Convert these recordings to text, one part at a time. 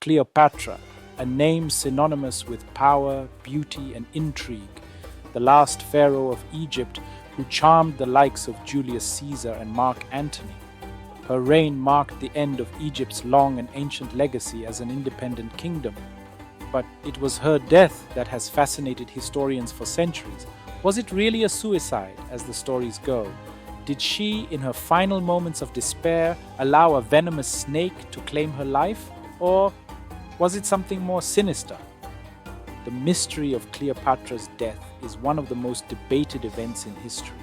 Cleopatra, a name synonymous with power, beauty, and intrigue, the last pharaoh of Egypt who charmed the likes of Julius Caesar and Mark Antony. Her reign marked the end of Egypt's long and ancient legacy as an independent kingdom. But it was her death that has fascinated historians for centuries. Was it really a suicide, as the stories go? Did she, in her final moments of despair, allow a venomous snake to claim her life? Or was it something more sinister? The mystery of Cleopatra's death is one of the most debated events in history.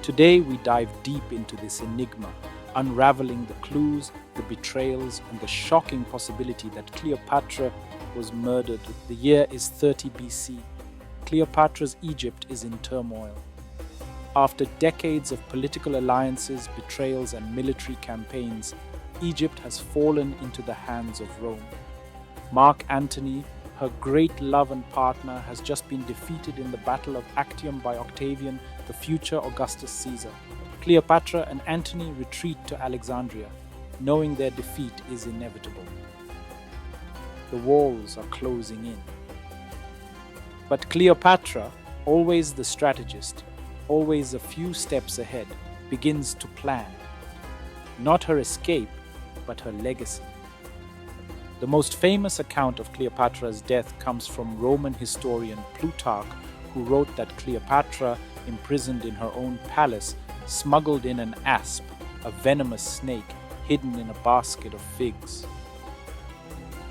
Today we dive deep into this enigma, unraveling the clues, the betrayals, and the shocking possibility that Cleopatra was murdered. The year is 30 BC. Cleopatra's Egypt is in turmoil. After decades of political alliances, betrayals, and military campaigns, Egypt has fallen into the hands of Rome. Mark Antony, her great love and partner, has just been defeated in the Battle of Actium by Octavian, the future Augustus Caesar. Cleopatra and Antony retreat to Alexandria, knowing their defeat is inevitable. The walls are closing in. But Cleopatra, always the strategist, always a few steps ahead, begins to plan. Not her escape, but her legacy. The most famous account of Cleopatra's death comes from Roman historian Plutarch, who wrote that Cleopatra, imprisoned in her own palace, smuggled in an asp, a venomous snake hidden in a basket of figs.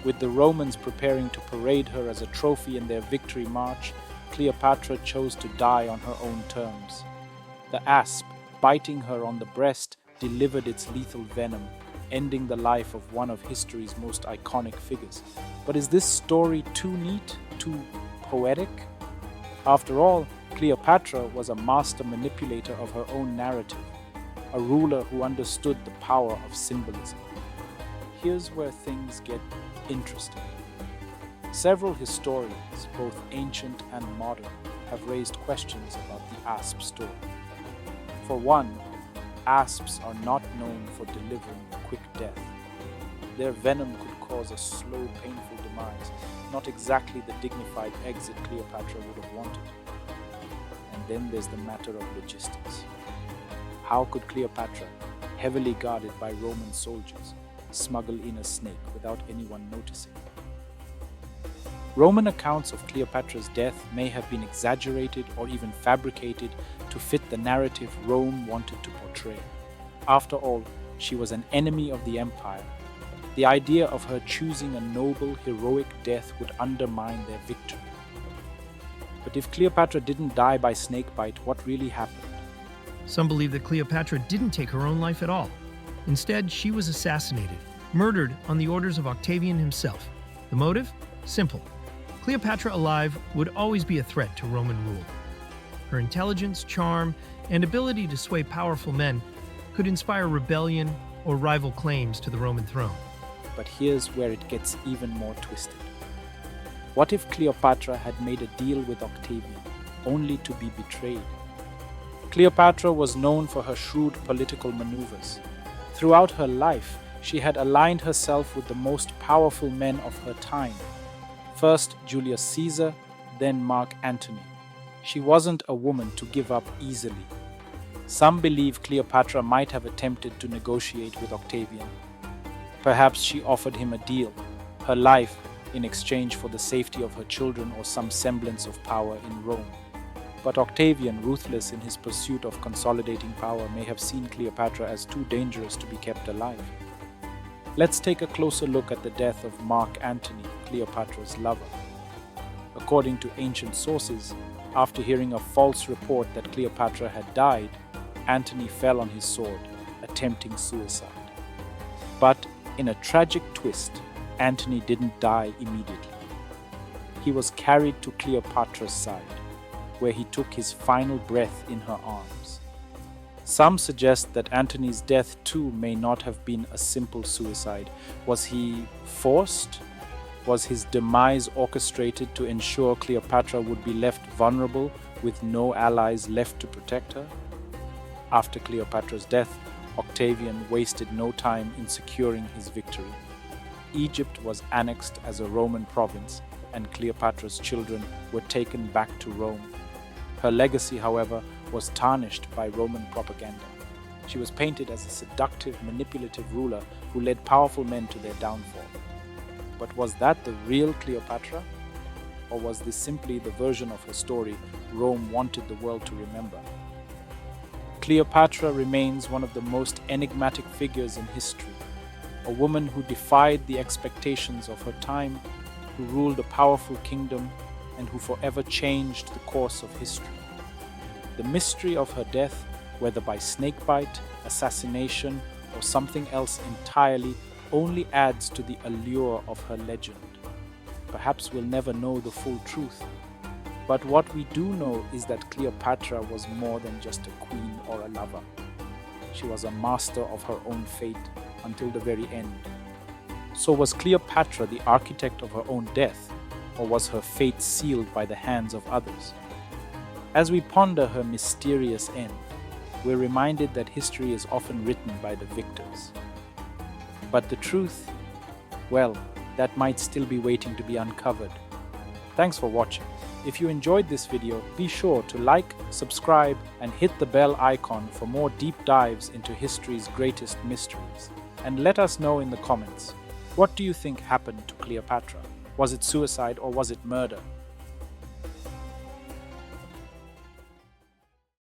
With the Romans preparing to parade her as a trophy in their victory march, Cleopatra chose to die on her own terms. The asp, biting her on the breast, delivered its lethal venom, ending the life of one of history's most iconic figures. But is this story too neat, too poetic? After all, Cleopatra was a master manipulator of her own narrative, a ruler who understood the power of symbolism. Here's where things get interesting. Several historians, both ancient and modern, have raised questions about the asp story. For one, asps are not known for delivering a quick death. Their venom could cause a slow, painful demise, not exactly the dignified exit Cleopatra would have wanted. And then there's the matter of logistics. How could Cleopatra, heavily guarded by Roman soldiers, smuggle in a snake without anyone noticing? Roman accounts of Cleopatra's death may have been exaggerated or even fabricated to fit the narrative Rome wanted to portray. After all, she was an enemy of the empire. The idea of her choosing a noble, heroic death would undermine their victory. But if Cleopatra didn't die by snakebite, what really happened? Some believe that Cleopatra didn't take her own life at all. Instead, she was assassinated, murdered on the orders of Octavian himself. The motive? Simple. Cleopatra alive would always be a threat to Roman rule. Her intelligence, charm, and ability to sway powerful men could inspire rebellion or rival claims to the Roman throne. But here's where it gets even more twisted. What if Cleopatra had made a deal with Octavian, only to be betrayed? Cleopatra was known for her shrewd political maneuvers. Throughout her life, she had aligned herself with the most powerful men of her time. First Julius Caesar, then Mark Antony. She wasn't a woman to give up easily. Some believe Cleopatra might have attempted to negotiate with Octavian. Perhaps she offered him a deal, her life in exchange for the safety of her children or some semblance of power in Rome. But Octavian, ruthless in his pursuit of consolidating power, may have seen Cleopatra as too dangerous to be kept alive. Let's take a closer look at the death of Mark Antony, Cleopatra's lover. According to ancient sources, after hearing a false report that Cleopatra had died, Antony fell on his sword, attempting suicide. But in a tragic twist, Antony didn't die immediately. He was carried to Cleopatra's side, where he took his final breath in her arms. Some suggest that Antony's death too may not have been a simple suicide. Was he forced? Was his demise orchestrated to ensure Cleopatra would be left vulnerable with no allies left to protect her? After Cleopatra's death, Octavian wasted no time in securing his victory. Egypt was annexed as a Roman province, and Cleopatra's children were taken back to Rome. Her legacy, however, was tarnished by Roman propaganda. She was painted as a seductive, manipulative ruler who led powerful men to their downfall. But was that the real Cleopatra? Or was this simply the version of her story Rome wanted the world to remember? Cleopatra remains one of the most enigmatic figures in history, a woman who defied the expectations of her time, who ruled a powerful kingdom, and who forever changed the course of history. The mystery of her death, whether by snakebite, assassination, or something else entirely, only adds to the allure of her legend. Perhaps we'll never know the full truth, but what we do know is that Cleopatra was more than just a queen or a lover. She was a master of her own fate until the very end. So was Cleopatra the architect of her own death, or was her fate sealed by the hands of others? As we ponder her mysterious end, we're reminded that history is often written by the victors. But the truth, well, that might still be waiting to be uncovered. Thanks for watching. If you enjoyed this video, be sure to like, subscribe, and hit the bell icon for more deep dives into history's greatest mysteries. And let us know in the comments, what do you think happened to Cleopatra? Was it suicide or was it murder?